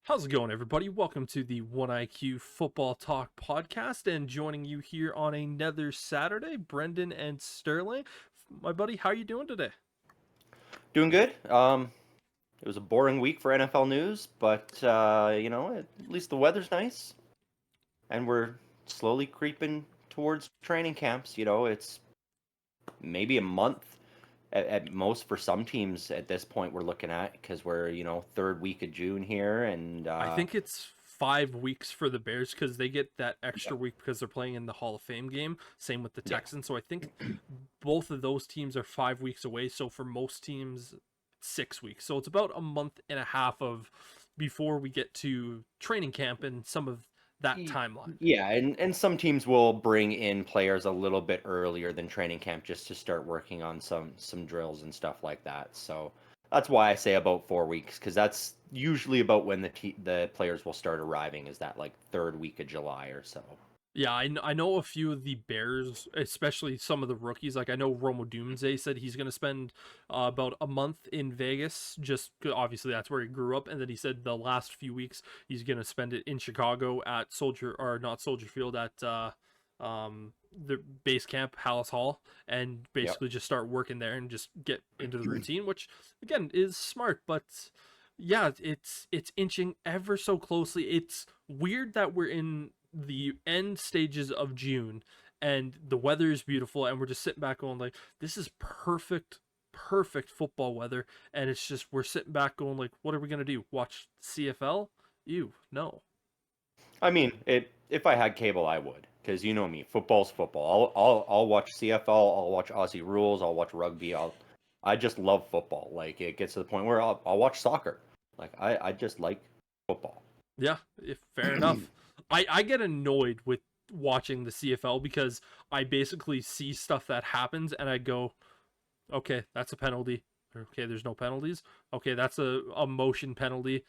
How's it going, everybody? Welcome to the 1IQ Football Talk podcast, and joining you here on another Saturday, Brendan and Sterling. My buddy, how are you doing today? Doing good. It was a boring week for NFL news, but at least the weather's nice, and we're slowly creeping towards training camps. It's maybe a month at most for some teams at this point. We're looking at because we're third week of June here, and I think it's 5 weeks for the Bears because they get that yeah, extra week because they're playing in the Hall of Fame game. Same with the yeah, Texans. So I think both of those teams are 5 weeks away. So for most teams, 6 weeks. So it's about a month and a half of before we get to training camp and some of that Y- timeline. yeah, and some teams will bring in players a little bit earlier than training camp just to start working on some drills and stuff like that. So that's why I say about 4 weeks, because that's usually about when the players will start arriving. Is that like third week of July or so? Yeah, I know a few of the Bears, especially some of the rookies. Like I know Romo Doomsday said he's going to spend about a month in Vegas. Just obviously that's where he grew up, and then he said the last few weeks he's going to spend it in Chicago at Soldier or not Soldier Field at the base camp Hallis Hall, and Yep. basically just start working there and just get into the routine, which again is smart, but. Yeah, it's inching ever so closely. It's weird that we're in the end stages of June and the weather is beautiful and we're just sitting back going like this is perfect football weather, and it's just we're sitting back going like what are we going to do? Watch CFL? Ew, no. I mean, if I had cable, I would, because you know me, football's football. I'll watch CFL, I'll watch Aussie rules, I'll watch rugby. I just love football. Like it gets to the point where I'll watch soccer. Like I just like football. Yeah, if fair enough. I get annoyed with watching the CFL because I basically see stuff that happens and I go, okay, that's a penalty. Okay, there's no penalties. Okay, that's a motion penalty.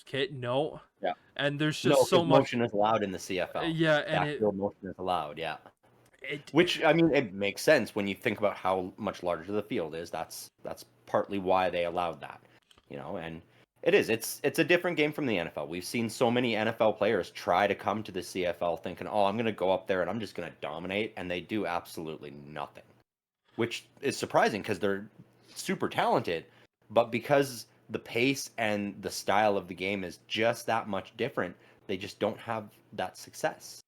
Okay, no. Yeah. And there's No, just so because much. motion is allowed in the CFL. Yeah, and Backfield motion is allowed. Yeah. it Which I mean, it makes sense when you think about how much larger the field is. That's partly why they allowed that. And it is. It's a different game from the NFL. We've seen so many NFL players try to come to the CFL thinking, "Oh, I'm going to go up there and I'm just going to dominate," and they do absolutely nothing, which is surprising because they're super talented, but because the pace and the style of the game is just that much different, they just don't have that success.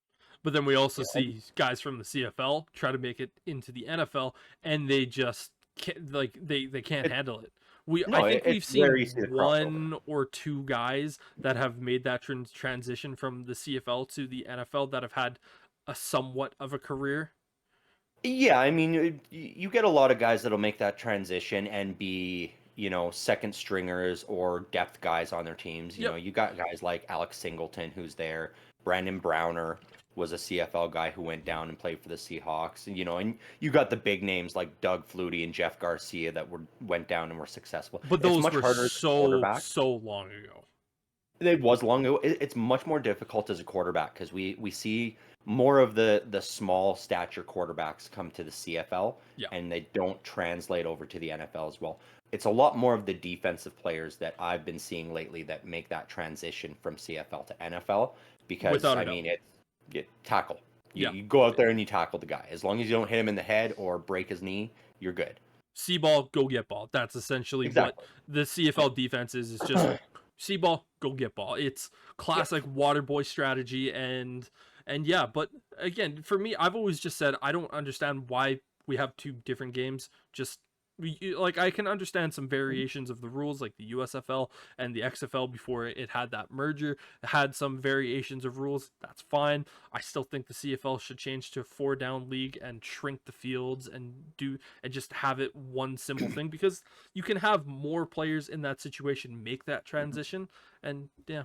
but then we also You know? see guys from the CFL try to make it into the NFL and they just can't, like they can't It, handle it. I no, think it's we've rare you seen see the crossover. one or two guys that have made that transition from the CFL to the NFL that have had a somewhat of a career. Yeah, I mean, you get a lot of guys that'll make that transition and be, second stringers or depth guys on their teams. Yep. You got guys like Alex Singleton, who's there. Brandon Browner was a CFL guy who went down and played for the Seahawks. And you got the big names like Doug Flutie and Jeff Garcia that went down and were successful. But It's those much were harder as a so quarterback. so long ago. It was long ago. It's much more difficult as a quarterback because we see more of the small stature quarterbacks come to the CFL Yeah. and they don't translate over to the NFL as well. It's a lot more of the defensive players that I've been seeing lately that make that transition from CFL to NFL because Without a I doubt. mean it tackle. You, Yeah. you go out there and you tackle the guy. As long as you don't hit him in the head or break his knee, you're good. See ball, go get ball. That's essentially what Exactly. the CFL defense is. It's just see ball, go get ball. It's Yeah. classic water boy strategy, and yeah, but again, for me, I've always just said I don't understand why we have two different games. Just like I can understand some variations of the rules, like the USFL and the XFL before it had that merger. It had some variations of rules. That's fine. I still think the CFL should change to a four down league and shrink the fields and just have it one simple thing because you can have more players in that situation make that transition. And yeah,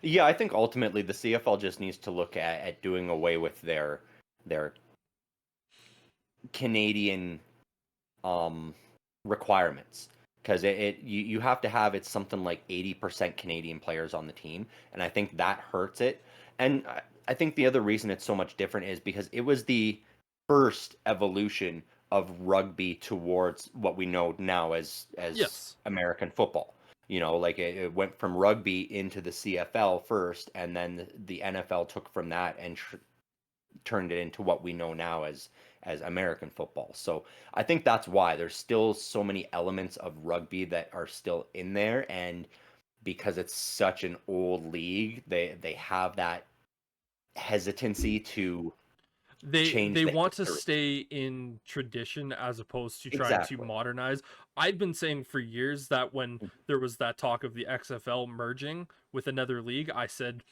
Yeah, I think ultimately the CFL just needs to look at doing away with their Canadian um requirements because you have to have it's something like 80% Canadian players on the team, and I think that hurts it. And I think the other reason it's so much different is because it was the first evolution of rugby towards what we know now as yes, American football. Like it went from rugby into the CFL first, and then the NFL took from that and turned it into what we know now as American football. So I think that's why there's still so many elements of rugby that are still in there, and because it's such an old league, they have that hesitancy to change They the want to history. stay in tradition as opposed to trying to Exactly. modernize. I've been saying for years that when there was that talk of the XFL merging with another league, I said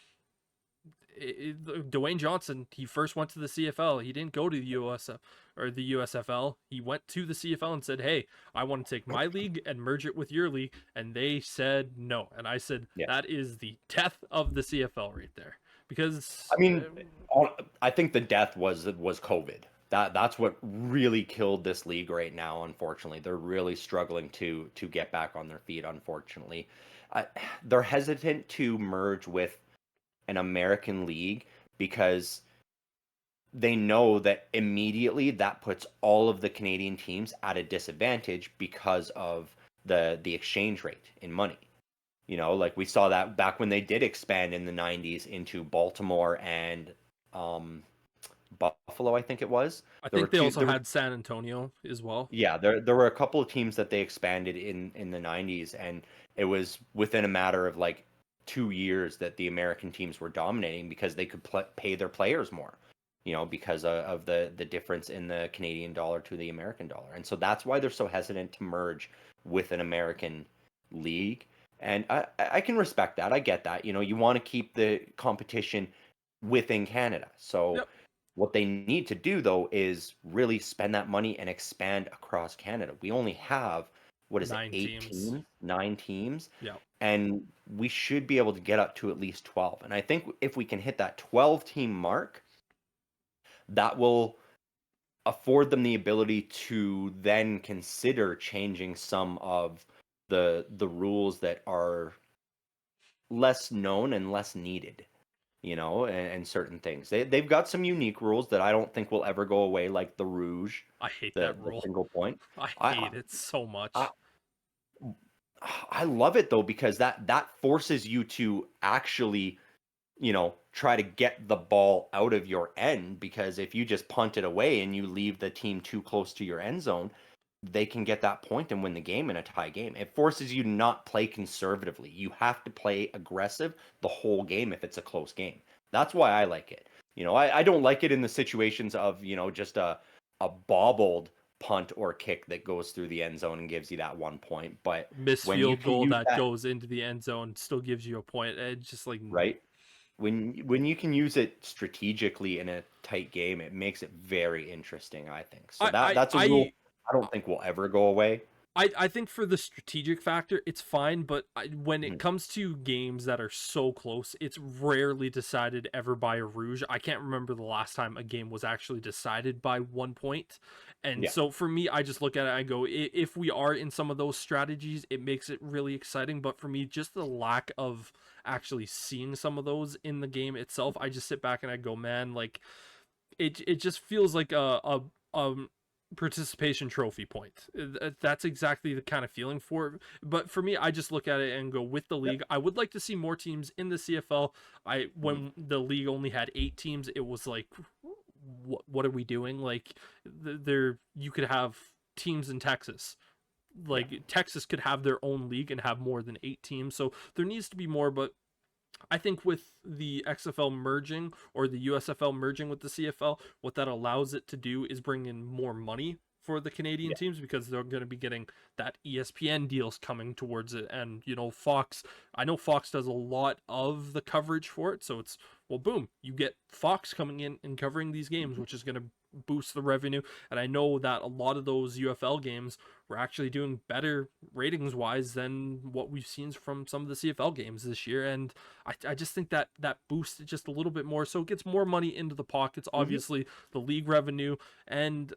Dwayne Johnson, he first went to the CFL. He didn't go to the USF or the USFL. He went to the CFL and said, "Hey, I want to take my league and merge it with your league." And they said no. And I said, Yeah. "That is the death of the CFL right there." Because I mean, I think the death was COVID. That's what really killed this league right now. Unfortunately, they're really struggling to get back on their feet. Unfortunately, uh, they're hesitant to merge with an American league because they know that immediately that puts all of the Canadian teams at a disadvantage because of the exchange rate in money. Like we saw that back when they did expand in the 90s into Baltimore and um, Buffalo, I think it was. I There were think they two. also There were had San Antonio as well. Yeah, there were a couple of teams that they expanded in the 90s, and it was within a matter of like 2 years that the American teams were dominating because they could pay their players more. Because of the difference in the Canadian dollar to the American dollar, and so that's why they're so hesitant to merge with an American league. And I can respect that. I get that. You want to keep the competition within Canada. So Yep. what they need to do though is really spend that money and expand across Canada. We only have, what is it, Nine eight teams. teams, nine teams, Yeah. and we should be able to get up to at least 12. And I think if we can hit that 12 team mark, that will afford them the ability to then consider changing some of the rules that are less known and less needed, and certain things. They've got some unique rules that I don't think will ever go away, like the rouge, I hate the that the rule. single point. I I hate it so I much. I love it though because that forces you to actually, try to get the ball out of your end, because if you just punt it away and you leave the team too close to your end zone, they can get that point and win the game in a tie game. It forces you to not play conservatively. You have to play aggressive the whole game if it's a close game. That's why I like it. I don't like it in the situations of, just a bobbled punt or kick that goes through the end zone and gives you that 1 point. But Missed when you field can goal use that that, goes into the end zone still gives you a point. It's just like right? When you can use it strategically in a tight game, it makes it very interesting, I think. So I that I that's a I rule I don't think will ever go away. I think for the strategic factor, it's fine, but when it Mhm. comes to games that are so close, it's rarely decided ever by a rouge. I can't remember the last time a game was actually decided by 1 point. And Yeah. so for me, I just look at it, I go, if we are in some of those strategies, it makes it really exciting. But for me, just the lack of actually seeing some of those in the game itself, I just sit back and I go, man, like it just feels like a participation trophy point. That's exactly the kind of feeling for it. But for me, I just look at it and go, with the Yeah. league, I would like to see more teams in the CFL. I Mhm. When the league only had 8 teams, it was like, what are we doing? Like there you could have teams in Texas. Yeah. Like Texas could have their own league and have more than 8 teams. So there needs to be more, but I think with the XFL merging or the USFL merging with the CFL, what that allows it to do is bring in more money for the Canadian Yeah. teams because they're going to be getting that ESPN deals coming towards it. And, Fox, I know Fox does a lot of the coverage for it. So it's, well, boom, you get Fox coming in and covering these games, Mhm. which is going to boost the revenue. And I know that a lot of those UFL games were actually doing better ratings wise than what we've seen from some of the CFL games this year. And I just think that that boosts it just a little bit more, so it gets more money into the pockets. Mhm. Obviously, the league revenue, and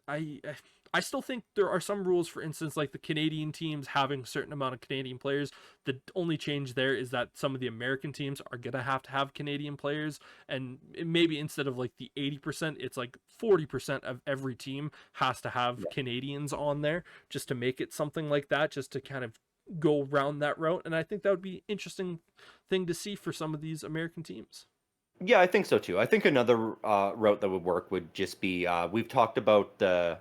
I still think there are some rules, for instance, like the Canadian teams having a certain amount of Canadian players. The only change there is that some of the American teams are gonna have to have Canadian players, and maybe instead of like the 80%, it's like 40% of every team has to have Yeah. Canadians on there just to make it something like that, just to kind of go round that route, and I think that would be interesting thing to see for some of these American teams. Yeah, I think so too. I think another route that would work would just be we've talked about the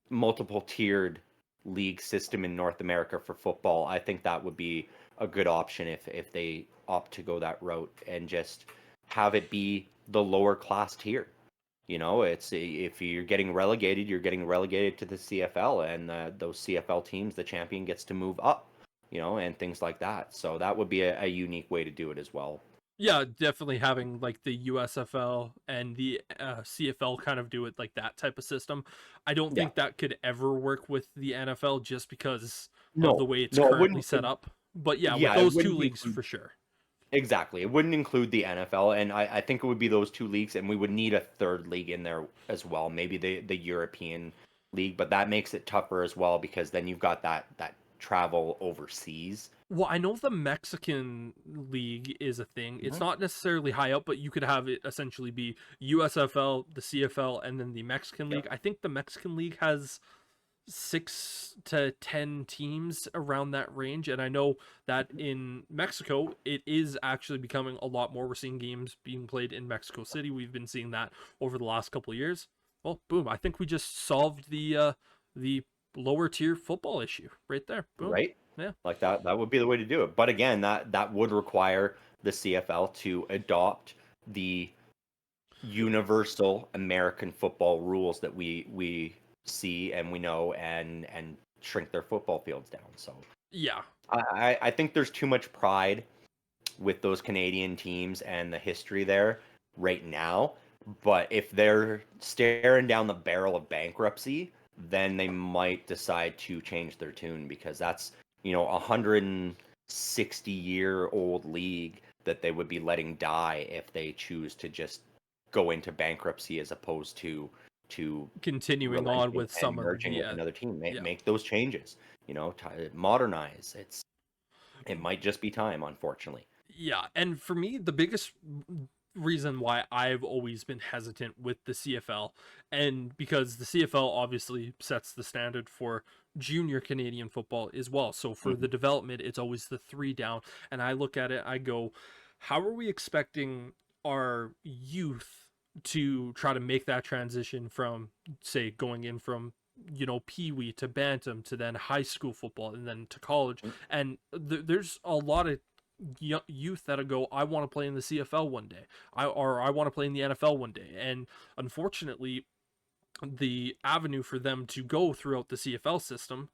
multiple tiered league system in North America for football. I think that would be a good option if they opt to go that route and just have it be the lower class tier. You know, it's if you're getting relegated to the CFL, and those CFL teams, the champion gets to move up. You know, and things like that. So that would be a unique way to do it as well. Yeah, definitely having like the USFL and the CFL kind of do it like that type of system. I don't Yeah. think that could ever work with the NFL just because of the No, way it's no, it currently wouldn't. set up. But yeah, with Yeah, it those two wouldn't leagues include for sure. exactly. It wouldn't include the NFL, and I think it would be those two leagues, and we would need a third league in there as well, maybe the European league, but that makes it tougher as well because then you've got that travel overseas. Well, I know the Mexican league is a thing. It's Mhm. not necessarily high up, but you could have it essentially be USFL, the CFL, and then the Mexican Yeah. league. I think the Mexican league has 6 to 10 teams around that range. And I know that in Mexico, it is actually becoming a lot more. We're seeing games being played in Mexico City. We've been seeing that over the last couple of years. Well, boom! I think we just solved the lower tier football issue right there. Boom. Right? Yeah. Like that would be the way to do it. But again, that would require the CFL to adopt the universal American football rules that we see and we know and shrink their football fields down. So Yeah. I think there's too much pride with those Canadian teams and the history there right now. But if they're staring down the barrel of bankruptcy, then they might decide to change their tune because that's, a 160-year-old league that they would be letting die if they choose to just go into bankruptcy as opposed to Continuing on relenting with some and of merging the with another team. Make, yeah. make those changes, modernize. It might just be time, unfortunately. Yeah, and for me, the biggest reason why I've always been hesitant with the CFL, and because the CFL obviously sets the standard for junior Canadian football as well. So for the Mhm. development, it's always the three down. And I look at it, I go, how are we expecting our youth to try to make that transition from, say, going in from Pee Wee to Bantam to then high school football and then to college? And there's a lot of youth that'll go, I want to play in the CFL one day, I want to play in the NFL one day, and unfortunately, the avenue for them to go throughout the CFL system,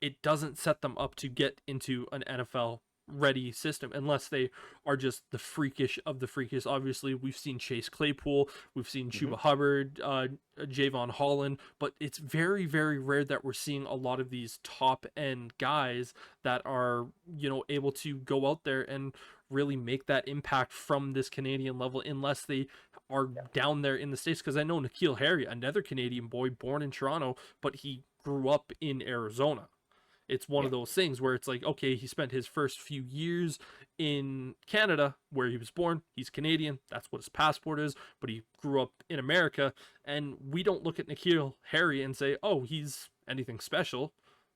it doesn't set them up to get into an NFL ready system unless they are just the freakish of the freakish. Obviously, we've seen Chase Claypool, we've seen Mhm. Chuba Hubbard, Javon Holland, but it's very, very rare that we're seeing a lot of these top end guys that are, able to go out there and really make that impact from this Canadian level unless they are down there in the States. Because I know N'Keal Harry, another Canadian boy born in Toronto, but he grew up in Arizona. It's one Yeah. of those things where it's like, okay, he spent his first few years in Canada where he was born. He's Canadian. That's what his passport is. But he grew up in America. And we don't look at N'Keal Harry and say, oh, he's anything special.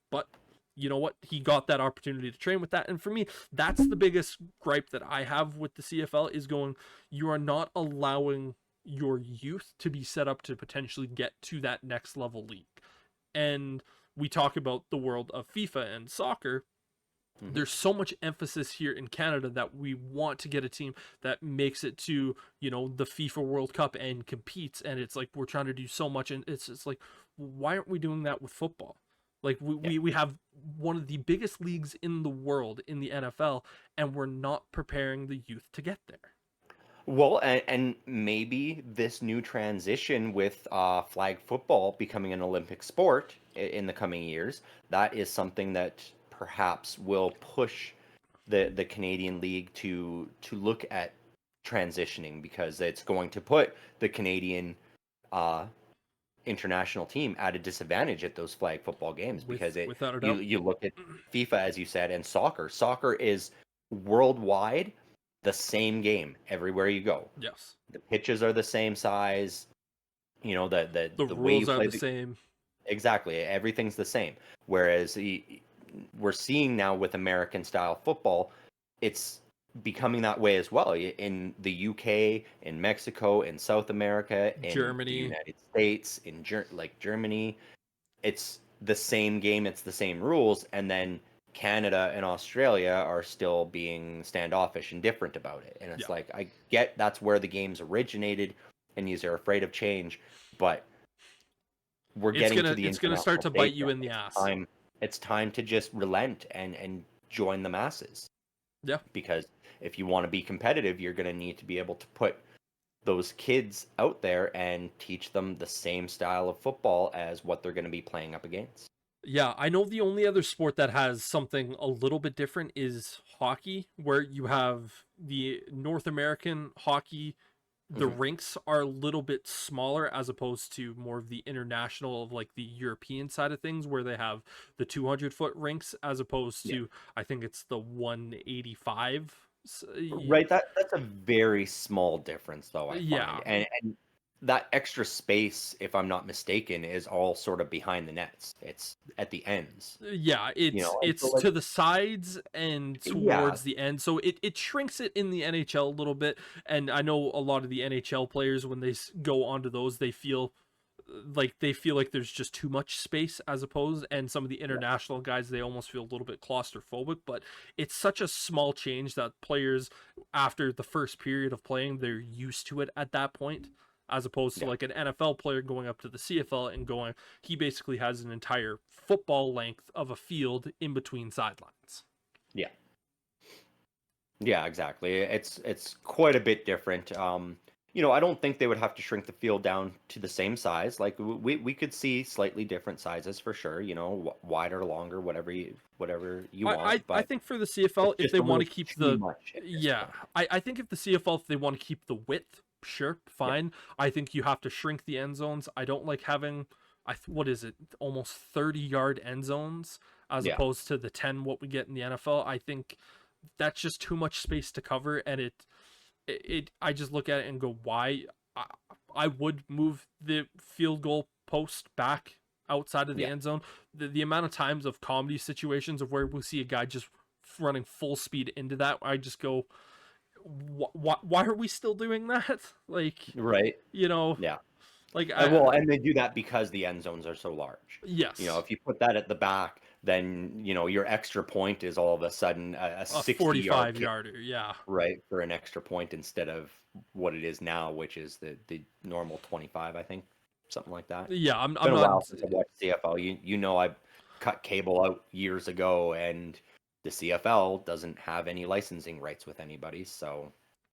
But you know what? He got that opportunity to train with that. And for me, that's the biggest gripe that I have with the CFL is going, you are not allowing your youth to be set up to potentially get to that next level league. And we talk about the world of FIFA and soccer, Mhm. there's so much emphasis here in Canada that we want to get a team that makes it to, the FIFA World Cup and competes. And it's like we're trying to do so much. And it's like, why aren't we doing that with football? Like Yeah. we have one of the biggest leagues in the world in the NFL, and we're not preparing the youth to get there. Well, and maybe this new transition with flag football becoming an Olympic sport in the coming years, that is something that perhaps will push the Canadian League to look at transitioning because it's going to put the Canadian uh, international team at a disadvantage at those flag football games because Without a you doubt. you look at FIFA as you said and soccer. Soccer is worldwide the same game everywhere you go. Yes. The pitches are the same size, The the way you rules are play the the same. exactly everything's the same. Whereas we're seeing now with American style football, it's becoming that way as well in the UK, in Mexico, in South America, in the Germany. United States, in Germany. It's the same game, it's the same rules, and then Canada and Australia are still being standoffish and different about it. And Yeah. it's like, I get that's where the games originated and these are afraid of change, but we're getting to the It's gonna start international to stage bite you now. in the ass. It's time to just relent and join the masses. Yeah. Because if you want to be competitive, you're going to need to be able to put those kids out there and teach them the same style of football as what they're going to be playing up against. Yeah, I know the only other sport that has something a little bit different is hockey, where you have the North American hockey. The Hmm. rinks are a little bit smaller as opposed to more of the international, of like the European side of things, where they have the 200-foot rinks as opposed Yeah. to, I think it's the 185. Right. That's a very small difference, though, I find. Yeah, And that extra space, if I'm not mistaken, is all sort of behind the nets. It's at the ends, yeah, and so it's like, to the sides and yeah, towards the end, so it shrinks it in the NHL a little bit. And I know a lot of the NHL players, when they go onto those, they feel like there's just too much space, as opposed, and some of the yeah, international guys, they almost feel a little bit claustrophobic. But it's such a small change that players, after the first period of playing, they're used to it at that point, as opposed to yeah, like an NFL player going up to the CFL and going, he basically has an entire football length of a field in between sidelines. yeah. Yeah, exactly. It's quite a bit different. I don't think they would have to shrink the field down to the same size. Like we could see slightly different sizes for sure. Wider, longer, whatever you want. I But think for the CFL, it's if just they a want little to keep too the, much at this yeah, point. I think if the CFL, if they want to keep the width, sure, Yeah, fine. I think you have to shrink the end zones. I don't like having, what is it, almost 30-yard end zones as yeah, opposed to the 10 what we get in the NFL. I think that's just too much space to cover, and I just look at it and go, why? I, I would move the field goal post back outside of the yeah. end zone. The amount of times of comedy situations of where we'll see a guy just running full speed into that, I just go, why are we still doing that? Like, Right. you know, Yeah. like Well, and they do that because the end zones are so large. yes, If you put that at the back, then your extra point is all of a sudden a a 60-yard 45 kick, yarder, yeah. right, for an extra point instead of what it is now, which is the normal 25, I think, something like that. Yeah, It's I'm been a not. while since I watched CFL. I cut cable out years ago, and the CFL doesn't have any licensing rights with anybody, so